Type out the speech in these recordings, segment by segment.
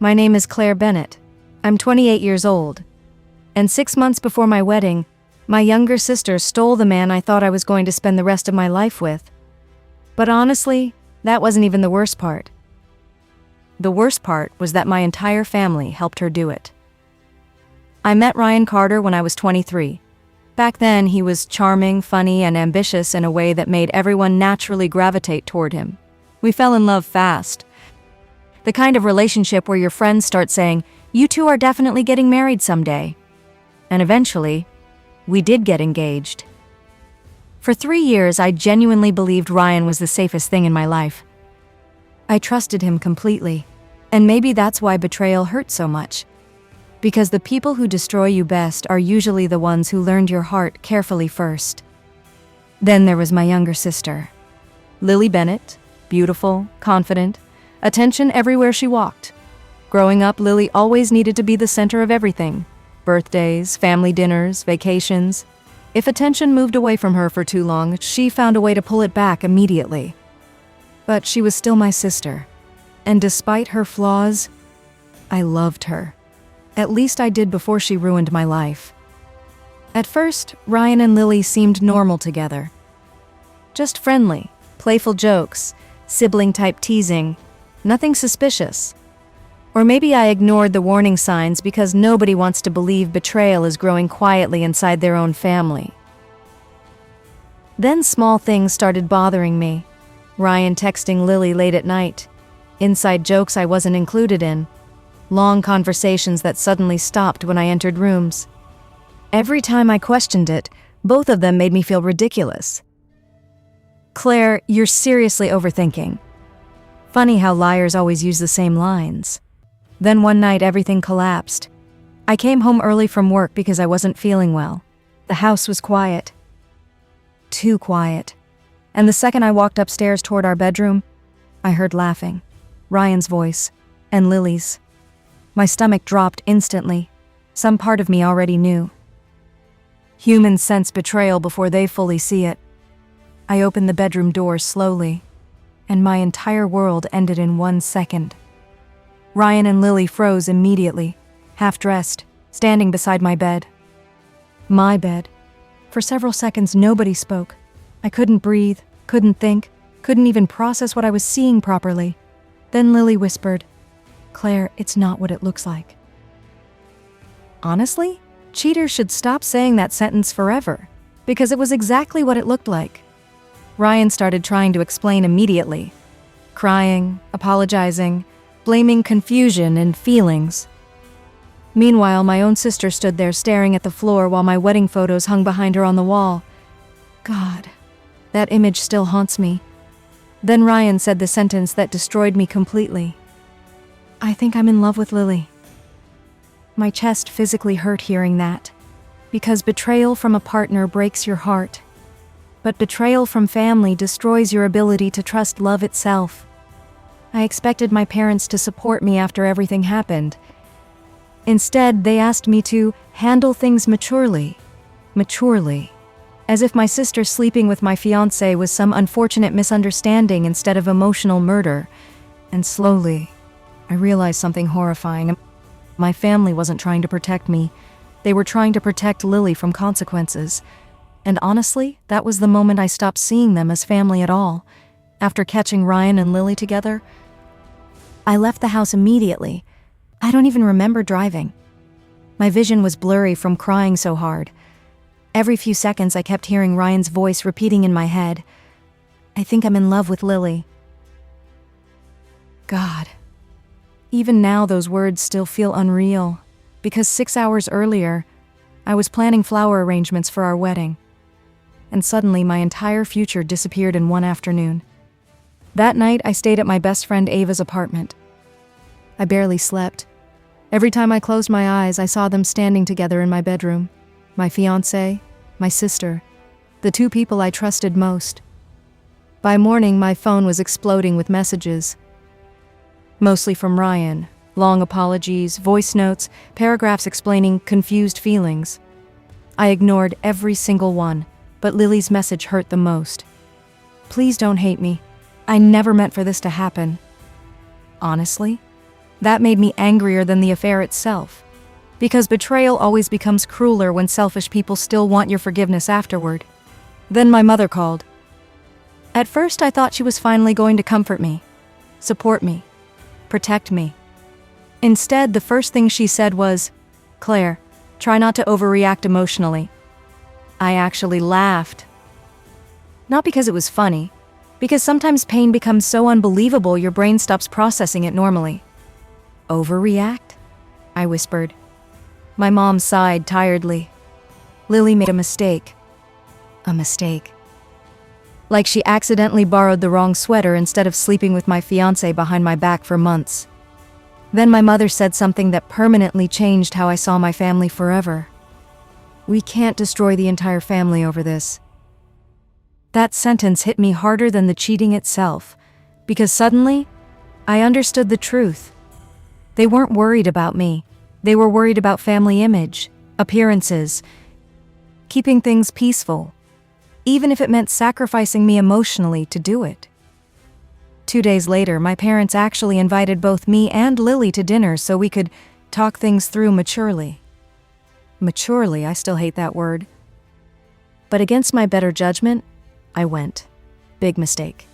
My name is Claire Bennett. I'm 28 years old. And 6 months before my wedding, my younger sister stole the man I thought I was going to spend the rest of my life with. But honestly, that wasn't even the worst part. The worst part was that my entire family helped her do it. I met Ryan Carter when I was 23. Back then, he was charming, funny, and ambitious in a way that made everyone naturally gravitate toward him. We fell in love fast. The kind of relationship where your friends start saying, "You two are definitely getting married someday." And eventually, we did get engaged. For 3 years, I genuinely believed Ryan was the safest thing in my life. I trusted him completely, and maybe that's why betrayal hurt so much. Because the people who destroy you best are usually the ones who learned your heart carefully first. Then there was my younger sister, Lily Bennett, beautiful, confident, attention everywhere she walked. Growing up, Lily always needed to be the center of everything. Birthdays, family dinners, vacations. If attention moved away from her for too long, she found a way to pull it back immediately. But she was still my sister, and despite her flaws, I loved her. At least I did before she ruined my life. At first, Ryan and Lily seemed normal together. Just friendly, playful jokes, sibling-type teasing, nothing suspicious. Or maybe I ignored the warning signs because nobody wants to believe betrayal is growing quietly inside their own family. Then small things started bothering me. Ryan texting Lily late at night, inside jokes I wasn't included in, long conversations that suddenly stopped when I entered rooms. Every time I questioned it, both of them made me feel ridiculous. "Claire, you're seriously overthinking." Funny how liars always use the same lines. Then one night everything collapsed. I came home early from work because I wasn't feeling well. The house was quiet. Too quiet. And the second I walked upstairs toward our bedroom, I heard laughing, Ryan's voice, and Lily's. My stomach dropped instantly. Some part of me already knew. Humans sense betrayal before they fully see it. I opened the bedroom door slowly, and my entire world ended in 1 second. Ryan and Lily froze immediately, half-dressed, standing beside my bed. My bed. For several seconds, nobody spoke. I couldn't breathe, couldn't think, couldn't even process what I was seeing properly. Then Lily whispered, "Claire, it's not what it looks like." Honestly, cheaters should stop saying that sentence forever, because it was exactly what it looked like. Ryan started trying to explain immediately, crying, apologizing, blaming confusion and feelings. Meanwhile, my own sister stood there staring at the floor while my wedding photos hung behind her on the wall. God, that image still haunts me. Then Ryan said the sentence that destroyed me completely. "I think I'm in love with Lily." My chest physically hurt hearing that, because betrayal from a partner breaks your heart. But betrayal from family destroys your ability to trust love itself. I expected my parents to support me after everything happened. Instead, they asked me to handle things maturely, as if my sister sleeping with my fiancé was some unfortunate misunderstanding instead of emotional murder. And slowly, I realized something horrifying. My family wasn't trying to protect me. They were trying to protect Lily from consequences. And honestly, that was the moment I stopped seeing them as family at all. After catching Ryan and Lily together, I left the house immediately. I don't even remember driving. My vision was blurry from crying so hard. Every few seconds I kept hearing Ryan's voice repeating in my head, "I think I'm in love with Lily." God. Even now those words still feel unreal, because 6 hours earlier, I was planning flower arrangements for our wedding. And suddenly my entire future disappeared in one afternoon. That night, I stayed at my best friend Ava's apartment. I barely slept. Every time I closed my eyes, I saw them standing together in my bedroom. My fiancé, my sister, the two people I trusted most. By morning, my phone was exploding with messages. Mostly from Ryan. Long apologies, voice notes, paragraphs explaining confused feelings. I ignored every single one, but Lily's message hurt the most. "Please don't hate me. I never meant for this to happen." Honestly, That made me angrier than the affair itself. Because betrayal always becomes crueler when selfish people still want your forgiveness afterward. Then my mother called. At first, I thought she was finally going to comfort me, support me, protect me. Instead, the first thing she said was, "Claire, try not to overreact emotionally." I actually laughed. Not because it was funny, because sometimes pain becomes so unbelievable your brain stops processing it normally. "Overreact?" I whispered. My mom sighed tiredly. Lily made a mistake. A mistake. Like she accidentally borrowed the wrong sweater instead of sleeping with my fiancé behind my back for months. Then my mother said something that permanently changed how I saw my family forever. "We can't destroy the entire family over this." That sentence hit me harder than the cheating itself, because suddenly, I understood the truth. They weren't worried about me. They were worried about family image, appearances, keeping things peaceful, even if it meant sacrificing me emotionally to do it. 2 days later, my parents actually invited both me and Lily to dinner so we could talk things through maturely. Maturely, I still hate that word. But against my better judgment, I went. Big mistake.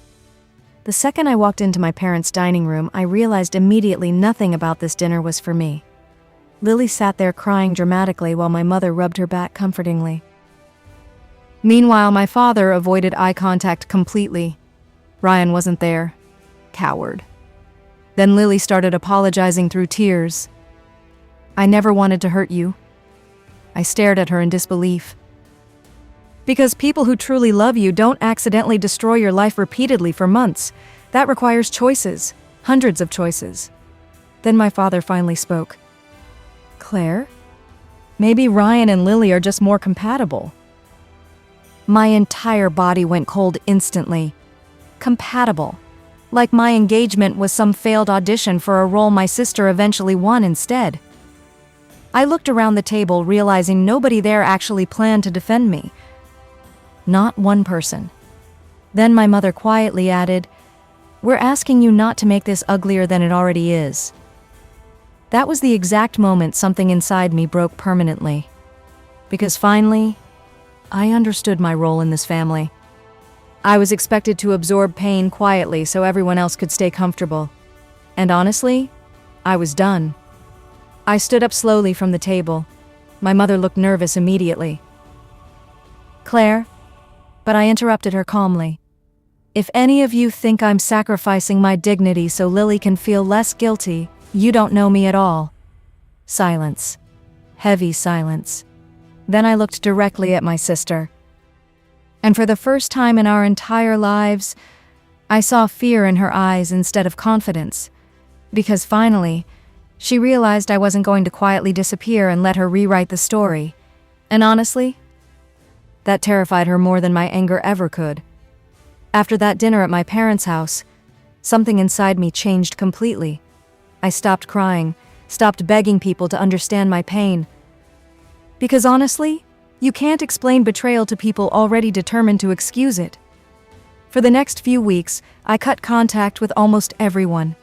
The second I walked into my parents' dining room, I realized immediately nothing about this dinner was for me. Lily sat there crying dramatically while my mother rubbed her back comfortingly. Meanwhile, my father avoided eye contact completely. Ryan wasn't there. Coward. Then Lily started apologizing through tears. "I never wanted to hurt you." I stared at her in disbelief. Because people who truly love you don't accidentally destroy your life repeatedly for months. That requires choices. Hundreds of choices. Then my father finally spoke. "Claire? Maybe Ryan and Lily are just more compatible." My entire body went cold instantly. Compatible. Like my engagement was some failed audition for a role my sister eventually won instead. I looked around the table, realizing nobody there actually planned to defend me. Not one person. Then my mother quietly added, "We're asking you not to make this uglier than it already is." That was the exact moment something inside me broke permanently. Because finally, I understood my role in this family. I was expected to absorb pain quietly so everyone else could stay comfortable. And honestly, I was done. I stood up slowly from the table. My mother looked nervous immediately. "Claire," but I interrupted her calmly. "If any of you think I'm sacrificing my dignity so Lily can feel less guilty, you don't know me at all." Silence. Heavy silence. Then I looked directly at my sister. And for the first time in our entire lives, I saw fear in her eyes instead of confidence. Because finally, she realized I wasn't going to quietly disappear and let her rewrite the story. And honestly, that terrified her more than my anger ever could. After that dinner at my parents' house, something inside me changed completely. I stopped crying, stopped begging people to understand my pain. Because honestly, you can't explain betrayal to people already determined to excuse it. For the next few weeks, I cut contact with almost everyone.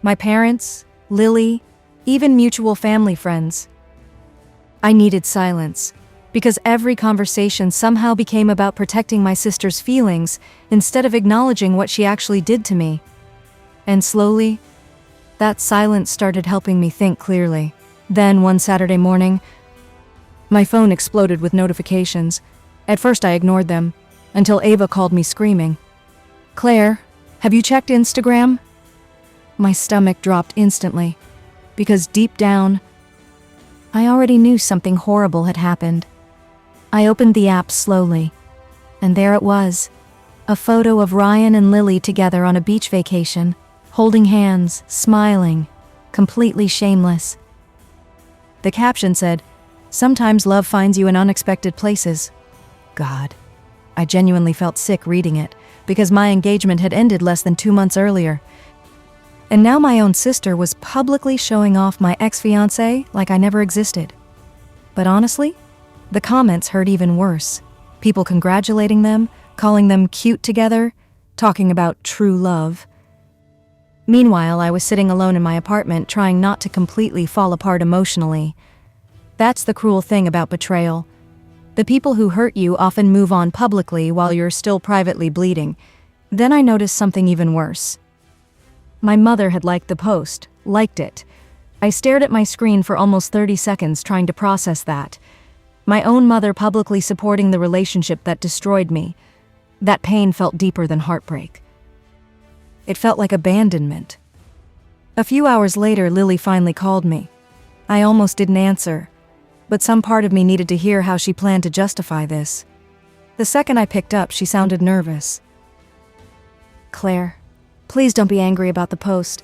My parents, Lily, even mutual family friends. I needed silence, because every conversation somehow became about protecting my sister's feelings instead of acknowledging what she actually did to me. And slowly, that silence started helping me think clearly. Then, one Saturday morning, my phone exploded with notifications. At first I ignored them, until Ava called me screaming. "Claire, have you checked Instagram?" My stomach dropped instantly, because deep down, I already knew something horrible had happened. I opened the app slowly, and there it was, a photo of Ryan and Lily together on a beach vacation, holding hands, smiling, completely shameless. The caption said, "Sometimes love finds you in unexpected places." God, I genuinely felt sick reading it, because my engagement had ended less than 2 months earlier. And now my own sister was publicly showing off my ex-fiancé like I never existed. But honestly, the comments hurt even worse. People congratulating them, calling them cute together, talking about true love. Meanwhile, I was sitting alone in my apartment, trying not to completely fall apart emotionally. That's the cruel thing about betrayal. The people who hurt you often move on publicly while you're still privately bleeding. Then I noticed something even worse. My mother had liked the post, liked it. I stared at my screen for almost 30 seconds trying to process that. My own mother publicly supporting the relationship that destroyed me. That pain felt deeper than heartbreak. It felt like abandonment. A few hours later, Lily finally called me. I almost didn't answer, but some part of me needed to hear how she planned to justify this. The second I picked up, she sounded nervous. "Claire, please don't be angry about the post."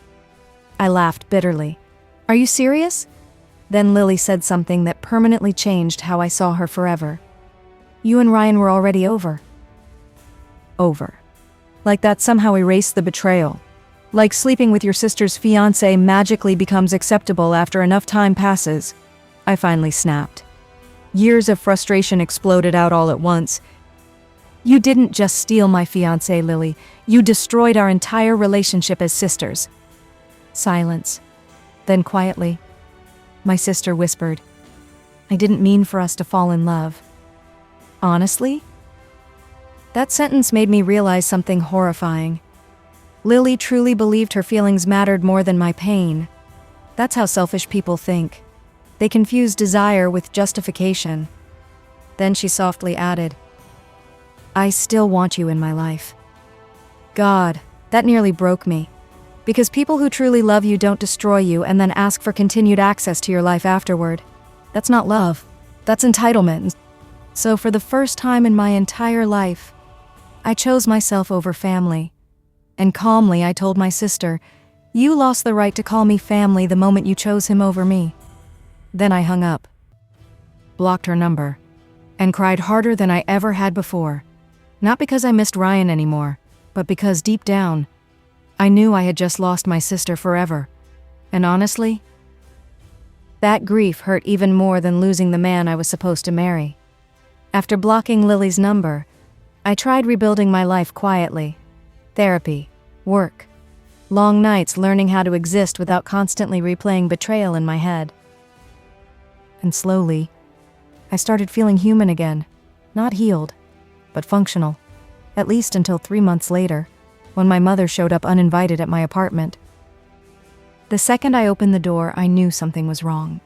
I laughed bitterly. "Are you serious?" Then Lily said something that permanently changed how I saw her forever. "You and Ryan were already over." Over. Like that somehow erased the betrayal. Like sleeping with your sister's fiancé magically becomes acceptable after enough time passes. I finally snapped. Years of frustration exploded out all at once. "You didn't just steal my fiancé, Lily. You destroyed our entire relationship as sisters." Silence. Then quietly, my sister whispered, "I didn't mean for us to fall in love." Honestly? That sentence made me realize something horrifying. Lily truly believed her feelings mattered more than my pain. That's how selfish people think. They confuse desire with justification. Then she softly added, "I still want you in my life." God, that nearly broke me. Because people who truly love you don't destroy you and then ask for continued access to your life afterward. That's not love. That's entitlement. So for the first time in my entire life, I chose myself over family. And calmly I told my sister, "You lost the right to call me family the moment you chose him over me." Then I hung up, blocked her number, and cried harder than I ever had before. Not because I missed Ryan anymore, but because deep down, I knew I had just lost my sister forever. And honestly, that grief hurt even more than losing the man I was supposed to marry. After blocking Lily's number, I tried rebuilding my life quietly. Therapy, work, long nights learning how to exist without constantly replaying betrayal in my head. And slowly, I started feeling human again. Not healed, but functional. At least until 3 months later, when my mother showed up uninvited at my apartment. The second I opened the door, I knew something was wrong.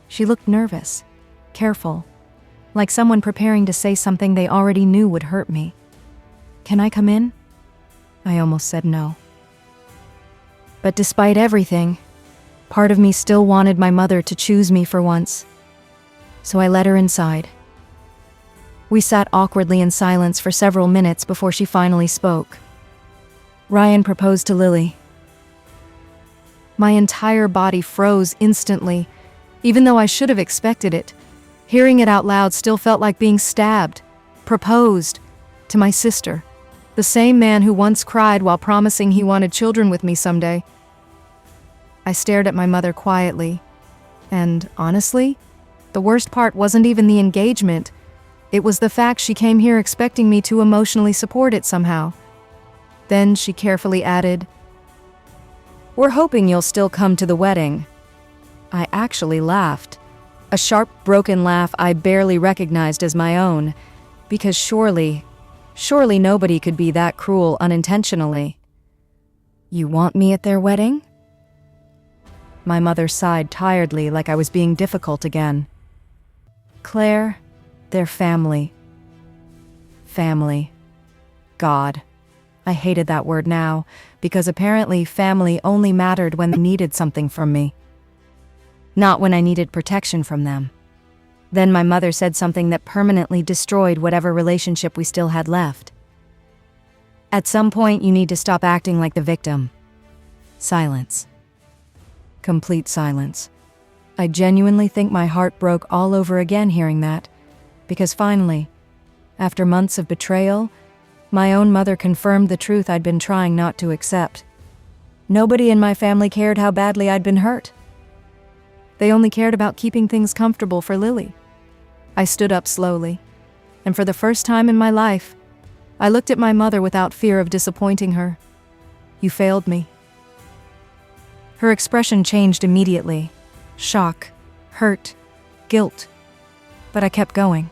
She looked nervous, careful, like someone preparing to say something they already knew would hurt me. "Can I come in?" I almost said no. But despite everything, part of me still wanted my mother to choose me for once. So I let her inside. We sat awkwardly in silence for several minutes before she finally spoke. "Ryan proposed to Lily." My entire body froze instantly, even though I should have expected it. Hearing it out loud still felt like being stabbed. Proposed to my sister, the same man who once cried while promising he wanted children with me someday. I stared at my mother quietly, and honestly, the worst part wasn't even the engagement. It was the fact she came here expecting me to emotionally support it somehow. Then she carefully added, "We're hoping you'll still come to the wedding." I actually laughed. A sharp, broken laugh I barely recognized as my own, because surely nobody could be that cruel unintentionally. "You want me at their wedding?" My mother sighed tiredly, like I was being difficult again. "Claire, they're family." Family. God. I hated that word now, because apparently family only mattered when they needed something from me. Not when I needed protection from them. Then my mother said something that permanently destroyed whatever relationship we still had left. "At some point, you need to stop acting like the victim." Silence. Complete silence. I genuinely think my heart broke all over again hearing that, because finally, after months of betrayal, my own mother confirmed the truth I'd been trying not to accept. Nobody in my family cared how badly I'd been hurt. They only cared about keeping things comfortable for Lily. I stood up slowly, and for the first time in my life, I looked at my mother without fear of disappointing her. "You failed me. Her expression changed immediately. Shock, hurt, guilt. But I kept going.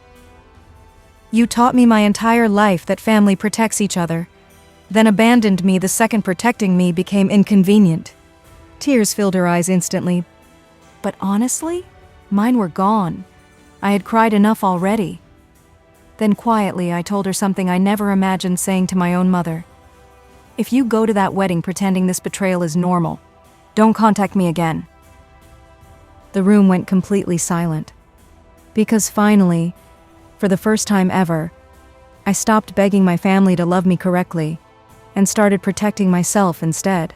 "You taught me my entire life that family protects each other, then abandoned me the second protecting me became inconvenient." Tears filled her eyes instantly. But honestly, mine were gone. I had cried enough already. Then quietly I told her something I never imagined saying to my own mother. "If you go to that wedding pretending this betrayal is normal, don't contact me again." The room went completely silent. Because finally, for the first time ever, I stopped begging my family to love me correctly and started protecting myself instead.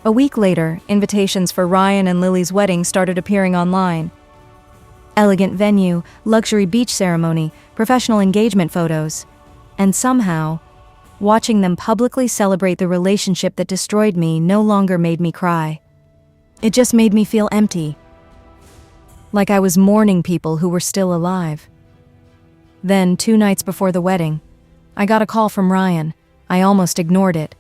A week later, invitations for Ryan and Lily's wedding started appearing online. Elegant venue, luxury beach ceremony, professional engagement photos. And somehow, watching them publicly celebrate the relationship that destroyed me no longer made me cry. It just made me feel empty. Like I was mourning people who were still alive. Then, 2 nights before the wedding, I got a call from Ryan. I almost ignored it.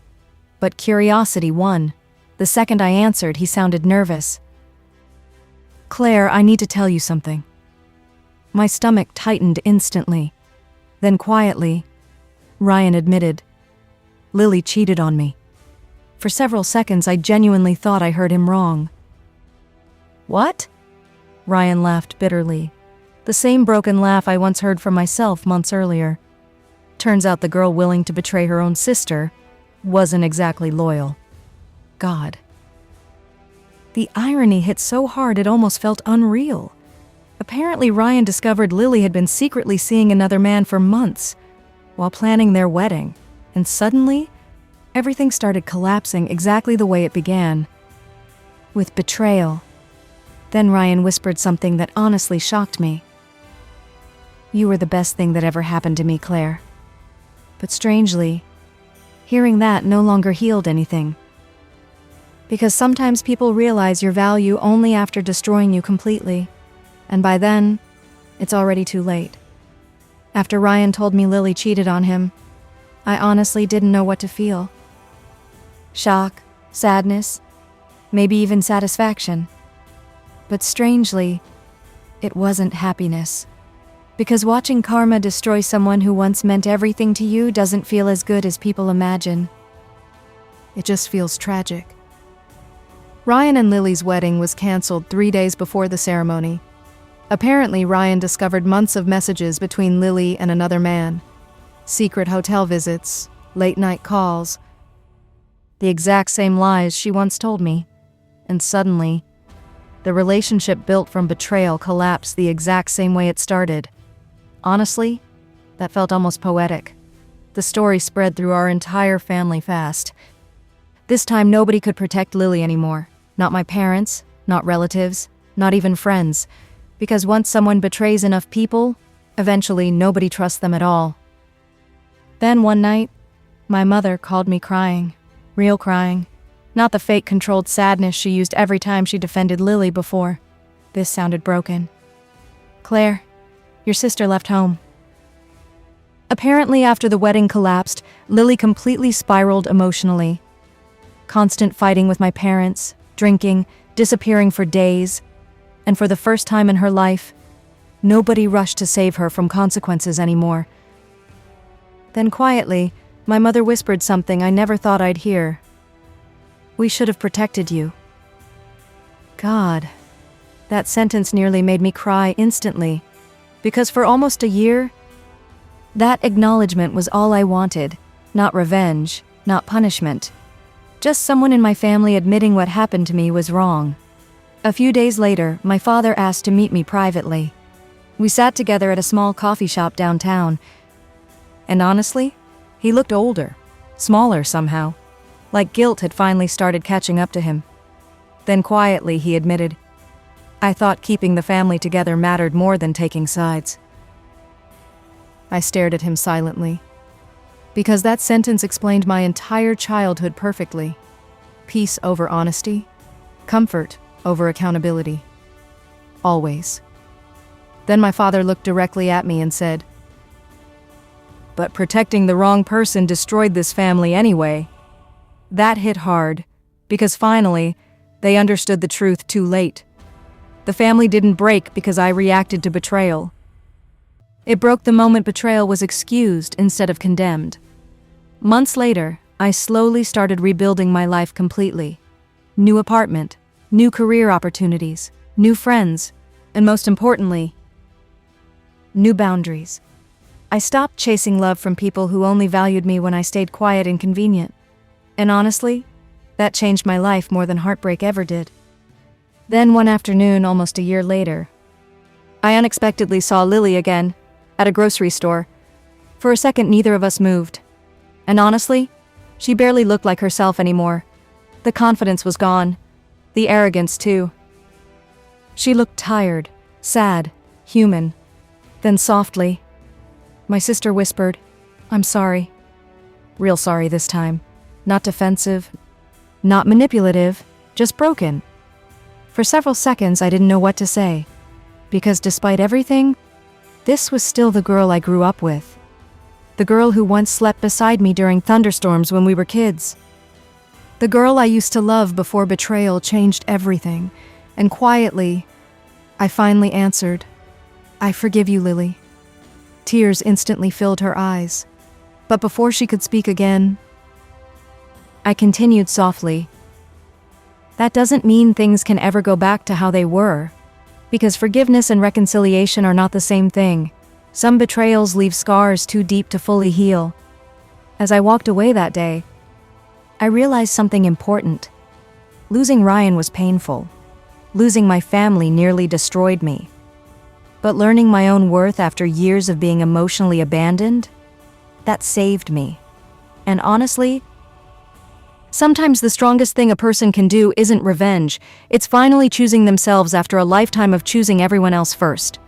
But curiosity won. The second I answered, he sounded nervous. "Claire, I need to tell you something." My stomach tightened instantly. Then quietly, Ryan admitted, "Lily cheated on me." For several seconds, I genuinely thought I heard him wrong. "What?" Ryan laughed bitterly. The same broken laugh I once heard from myself months earlier. Turns out the girl willing to betray her own sister wasn't exactly loyal. God. The irony hit so hard it almost felt unreal. Apparently Ryan discovered Lily had been secretly seeing another man for months while planning their wedding, and suddenly, everything started collapsing exactly the way it began, with betrayal. Then Ryan whispered something that honestly shocked me. "You were the best thing that ever happened to me, Claire." But strangely, hearing that no longer healed anything. Because sometimes people realize your value only after destroying you completely, and by then, it's already too late. After Ryan told me Lily cheated on him, I honestly didn't know what to feel. Shock, sadness, maybe even satisfaction. But strangely, it wasn't happiness. Because watching karma destroy someone who once meant everything to you doesn't feel as good as people imagine. It just feels tragic. Ryan and Lily's wedding was canceled 3 days before the ceremony. Apparently, Ryan discovered months of messages between Lily and another man. Secret hotel visits, late-night calls. The exact same lies she once told me. And suddenly, the relationship built from betrayal collapsed the exact same way it started. Honestly, that felt almost poetic. The story spread through our entire family fast. This time, nobody could protect Lily anymore. Not my parents, not relatives, not even friends. Because once someone betrays enough people, eventually nobody trusts them at all. Then one night, my mother called me crying. Real crying. Not the fake controlled sadness she used every time she defended Lily before. This sounded broken. "Claire, your sister left home." Apparently, after the wedding collapsed, Lily completely spiraled emotionally. Constant fighting with my parents, drinking, disappearing for days, and for the first time in her life, nobody rushed to save her from consequences anymore. Then quietly, my mother whispered something I never thought I'd hear. "We should have protected you." God, that sentence nearly made me cry instantly, because for almost a year, that acknowledgement was all I wanted. Not revenge, not punishment. Just someone in my family admitting what happened to me was wrong. A few days later, my father asked to meet me privately. We sat together at a small coffee shop downtown. And honestly, he looked older, smaller somehow, like guilt had finally started catching up to him. Then quietly he admitted, "I thought keeping the family together mattered more than taking sides." I stared at him silently. Because that sentence explained my entire childhood perfectly. Peace over honesty, comfort over accountability. Always. Then my father looked directly at me and said, "But protecting the wrong person destroyed this family anyway." That hit hard, because finally, they understood the truth too late. The family didn't break because I reacted to betrayal. It broke the moment betrayal was excused instead of condemned. Months later, I slowly started rebuilding my life completely. New apartment, new career opportunities, new friends, and most importantly, new boundaries. I stopped chasing love from people who only valued me when I stayed quiet and convenient. And honestly, that changed my life more than heartbreak ever did. Then one afternoon, almost a year later, I unexpectedly saw Lily again, at a grocery store. For a second, neither of us moved. And honestly, she barely looked like herself anymore. The confidence was gone. The arrogance, too. She looked tired, sad, human. Then softly, my sister whispered, "I'm sorry." Real sorry this time. Not defensive, not manipulative, just broken. For several seconds, I didn't know what to say. Because despite everything, this was still the girl I grew up with. The girl who once slept beside me during thunderstorms when we were kids. The girl I used to love before betrayal changed everything. And quietly, I finally answered, "I forgive you, Lily." Tears instantly filled her eyes. But before she could speak again, I continued softly, "That doesn't mean things can ever go back to how they were. Because forgiveness and reconciliation are not the same thing. Some betrayals leave scars too deep to fully heal." As I walked away that day, I realized something important. Losing Ryan was painful. Losing my family nearly destroyed me. But learning my own worth after years of being emotionally abandoned, that saved me. And honestly, sometimes the strongest thing a person can do isn't revenge, it's finally choosing themselves after a lifetime of choosing everyone else first.